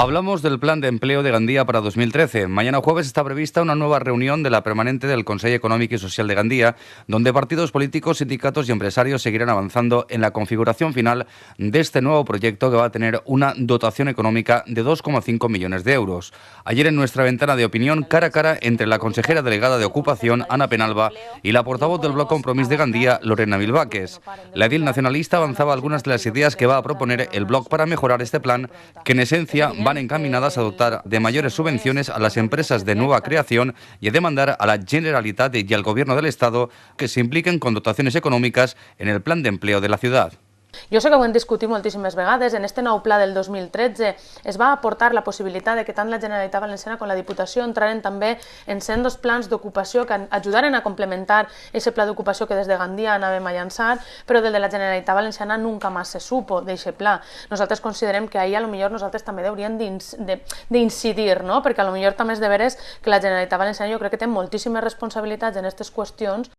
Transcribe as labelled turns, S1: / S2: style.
S1: Hablamos del plan de empleo de Gandía para 2013. Mañana jueves está prevista una nueva reunión de la permanente del Consejo Económico y Social de Gandía, donde partidos políticos, sindicatos y empresarios seguirán avanzando en la configuración final de este nuevo proyecto que va a tener una dotación económica de 2,5 millones de euros. Ayer en nuestra ventana de opinión, cara a cara entre la consejera delegada de Ocupación, Ana Penalba, y la portavoz del Bloc Compromís de Gandía, Lorena Milvaques. La edil nacionalista avanzaba algunas de las ideas que va a proponer el Bloc para mejorar este plan, que en esencia van encaminadas a dotar de mayores subvenciones a las empresas de nueva creación y a demandar a la Generalitat y al Gobierno del Estado que se impliquen con dotaciones económicas en el plan de empleo de la ciudad.
S2: Jo sé que ho hem discutit moltíssimes vegades. En este nou pla del 2013 es va aportar la possibilitat de que tant la Generalitat Valenciana com la Diputació entraren també en sendos plans d'ocupació que ajudaren a complementar aquest pla d'ocupació que des de Gandia anàvem a llançar, però del de la Generalitat Valenciana nunca més se supo d'aquest pla. Nosaltres considerem que ahir potser nosaltres també hauríem d'incidir, no? Perquè potser també és de veres que la Generalitat Valenciana jo crec que té moltíssimes responsabilitats en aquestes qüestions.